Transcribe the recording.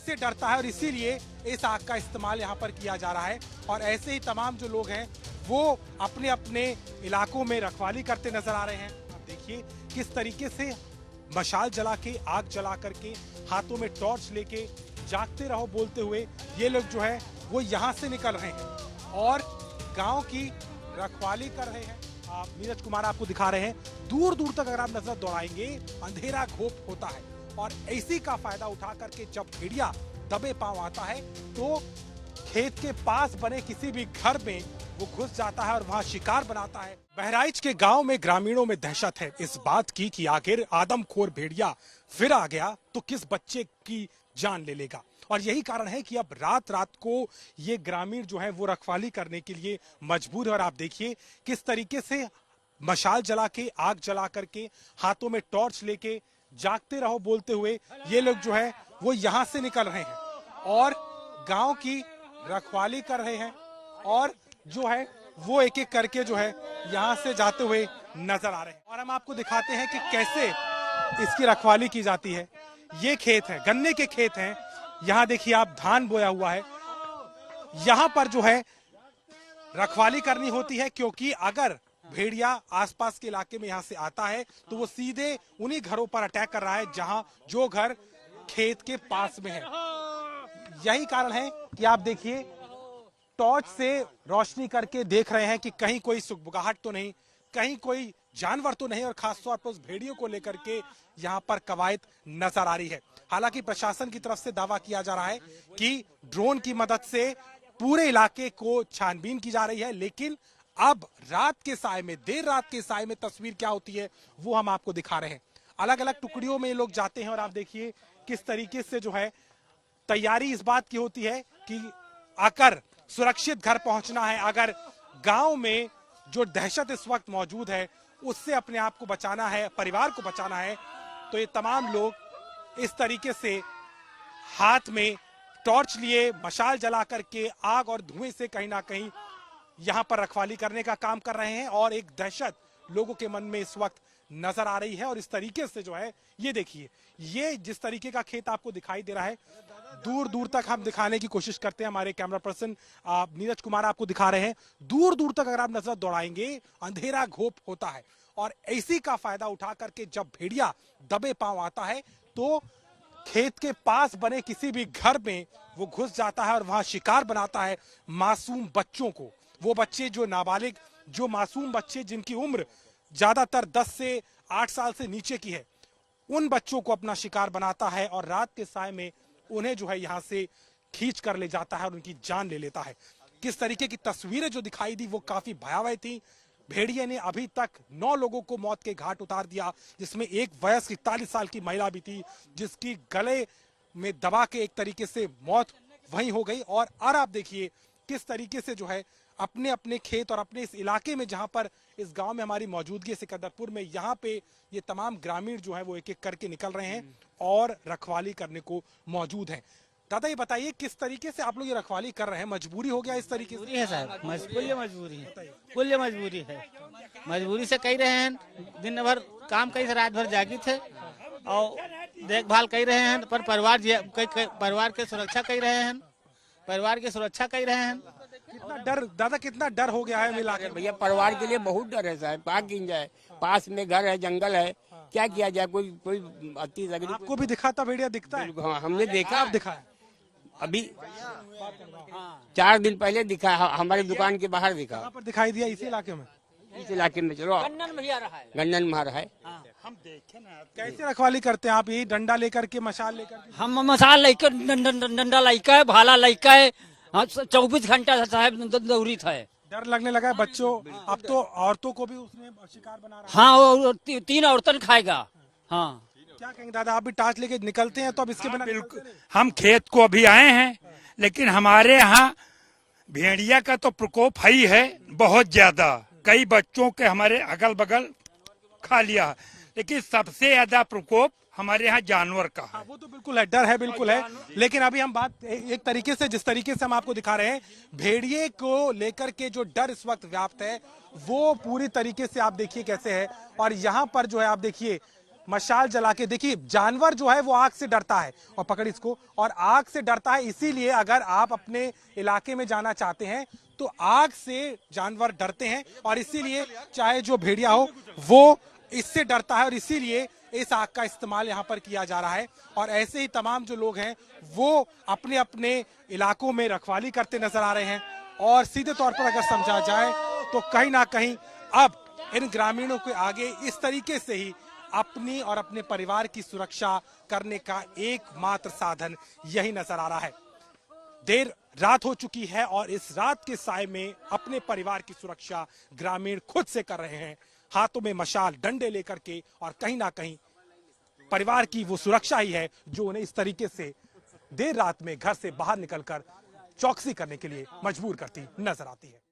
से डरता है और इसीलिए इस आग का इस्तेमाल यहाँ पर किया जा रहा है। और ऐसे ही तमाम जो लोग हैं वो अपने अपने इलाकों में रखवाली करते नजर आ रहे हैं। अब देखिए किस तरीके से मशाल जला के, आग जला करके, हाथों में टॉर्च लेके, जागते रहो बोलते हुए ये लोग जो है वो यहाँ से निकल रहे हैं और गांव की रखवाली कर रहे हैं। आप नीरज कुमार आपको दिखा रहे हैं, दूर दूर तक अगर आप नजर दौड़ाएंगे अंधेरा घोप होता है और इसी का फायदा उठा करके जब भेड़िया दबे पांव आता है तो खेत के पास बने किसी भी घर में वो घुस जाता है और वहां शिकार बनाता है। बहराइच के गांव में ग्रामीणों में दहशत है इस बात की कि आखिर आदमखोर भेड़िया फिर आ गया तो किस बच्चे की जान ले लेगा। और यही कारण है कि अब रात रात को ये ग्रामीण जो है वो रखवाली करने के लिए मजबूर है। और आप देखिए किस तरीके से मशाल जला के, आग जला करके, हाथों में टॉर्च लेके, जागते रहो बोलते हुए ये लोग जो है वो यहाँ से निकल रहे हैं और गांव की रखवाली कर रहे हैं और जो है वो एक एक करके जो है यहाँ से जाते हुए नजर आ रहे हैं। और हम आपको दिखाते हैं कि कैसे इसकी रखवाली की जाती है। ये खेत है, गन्ने के खेत हैं। यहाँ देखिए आप, धान बोया हुआ है। यहाँ पर जो है रखवाली करनी होती है क्योंकि अगर भेड़िया आसपास के इलाके में यहाँ से आता है तो वो सीधे उन्हीं घरों पर अटैक कर रहा है जहां जो घर खेत के पास में है। यही कारण है कि आप देखिए टॉर्च से रोशनी करके देख रहे हैं कि कहीं कोई सुगबुगाहट तो नहीं, कहीं कोई जानवर तो नहीं और खासतौर पर उस भेड़ियों को लेकर के यहाँ पर कवायद नजर आ रही है। हालांकि प्रशासन की तरफ से दावा किया जा रहा है कि ड्रोन की मदद से पूरे इलाके को छानबीन की जा रही है, लेकिन अब रात के साय में, देर रात के साय में तस्वीर क्या होती है वो हम आपको दिखा रहे हैं। अलग अलग टुकड़ियों में ये लोग जाते हैं और आप देखिए किस तरीके से जो है तैयारी इस बात की होती है कि आकर सुरक्षित घर पहुंचना है। अगर गांव में जो दहशत इस वक्त मौजूद है उससे अपने आप को बचाना है, परिवार को बचाना है, तो ये तमाम लोग इस तरीके से हाथ में टॉर्च लिए, मशाल जला करके, आग और धुएं से कहीं ना कहीं यहाँ पर रखवाली करने का काम कर रहे हैं। और एक दहशत लोगों के मन में इस वक्त नजर आ रही है। और इस तरीके से जो है ये देखिए, ये जिस तरीके का खेत आपको दिखाई दे रहा है, दूर दूर तक हम दिखाने की कोशिश करते हैं। हमारे कैमरा पर्सन नीरज कुमार आपको दिखा रहे हैं, दूर दूर तक अगर आप नजर दौड़ाएंगे अंधेरा घोप होता है और इसी का फायदा उठा करके जब भेड़िया दबे पांव आता है तो खेत के पास बने किसी भी घर में वो घुस जाता है और वहां शिकार बनाता है मासूम बच्चों को। वो बच्चे जो नाबालिग, जो मासूम बच्चे जिनकी उम्र ज्यादातर 10 से 8 साल से नीचे की है, उन बच्चों को अपना शिकार बनाता है और रात के साय में उन्हें जो है यहाँ से खींच कर ले जाता है और उनकी जान ले लेता है। किस तरीके की तस्वीरें जो दिखाई दी वो काफी भयावह थी। भेड़िए ने अभी तक 9 लोगों को मौत के घाट उतार दिया, जिसमें एक वयस्क 41 साल की महिला भी थी जिसकी गले में दबा के एक तरीके से मौत वहीं हो गई। और आप देखिए किस तरीके से जो है अपने अपने खेत और अपने इस इलाके में, जहां पर इस गांव में हमारी मौजूदगी है सिकंदरपुर में, यहाँ पे ये तमाम ग्रामीण जो है वो एक एक करके निकल रहे हैं और रखवाली करने को मौजूद हैं। दादा ये बताइए किस तरीके से आप लोग ये रखवाली कर रहे हैं? मजबूरी हो गया इस तरीके से? है साहब, मजबूरी है, कुल मजबूरी है। मजबूरी से कह रहे हैं, दिन भर काम कई से रात भर जागी थे और देखभाल कर रहे हैं, पर परिवार के सुरक्षा कर रहे हैं, परिवार की सुरक्षा कर रहे हैं। कितना डर दादा, कितना डर हो गया है इलाके में? भैया परिवार के लिए बहुत डर है साहब। कहाँ गिन जाए, पास में घर है, जंगल है, क्या किया जाए? कोई अति आपको भी दिखा था भेड़िया? दिखता है? हाँ, हमने देखा। आप दिखा है? अभी 4 दिन पहले दिखा, हमारी दुकान के बाहर दिखा। कहाँ पर दिखाई दिया? इसी इलाके में? इस इलाके में चलो, गन्नन में रहा है। हम देखे ना कैसे रखवाली करते हैं आप? ये डंडा लेकर के, मशाल लेकर के? हम मसाल लेकर, डंडा लेकर है, भाला लेकर है, 24 घंटा साहब दौरी था। डर लगने लगा है बच्चों, अब तो औरतों को भी उसने शिकार बना रहा है। हाँ, 3 औरतन खाएगा। हाँ, क्या कहेंगे दादा, आप भी टार्च लेके निकलते हैं तो अब इसके बिना? बिल्कुल, हम खेत को अभी आए हैं, लेकिन हमारे यहाँ भेड़िया का तो प्रकोप है ही है बहुत ज्यादा। कई बच्चों के हमारे अगल बगल खा लिया है, लेकिन सबसे ज्यादा प्रकोप हमारे यहाँ जानवर का है। हाँ, वो तो बिल्कुल है, डर है, बिल्कुल है। लेकिन अभी हम बात एक तरीके से, जिस तरीके से हम आपको दिखा रहे हैं, भेड़िए को लेकर के जो डर इस वक्त व्याप्त है वो पूरी तरीके से आप देखिए कैसे है। और यहाँ पर जो है आप देखिए मशाल जला के, देखिए जानवर जो है वो आग से डरता है, और पकड़ इसको, और आग से डरता है, इसीलिए अगर आप अपने इलाके में जाना चाहते हैं तो आग से जानवर डरते हैं, और इसीलिए चाहे जो भेड़िया हो वो इससे डरता है, और इसीलिए इस आग का इस्तेमाल यहाँ पर किया जा रहा है। और ऐसे ही तमाम जो लोग हैं वो अपने अपने इलाकों में रखवाली करते नजर आ रहे हैं। और सीधे तौर पर अगर समझा जाए तो कहीं ना कहीं अब इन ग्रामीणों के आगे इस तरीके से ही अपनी और अपने परिवार की सुरक्षा करने का एकमात्र साधन यही नजर आ रहा है। देर रात हो चुकी है और इस रात के साए में अपने परिवार की सुरक्षा ग्रामीण खुद से कर रहे हैं, हाथों में मशाल, डंडे लेकर के, और कहीं ना कहीं परिवार की वो सुरक्षा ही है जो उन्हें इस तरीके से देर रात में घर से बाहर निकलकर चौकसी करने के लिए मजबूर करती नजर आती है।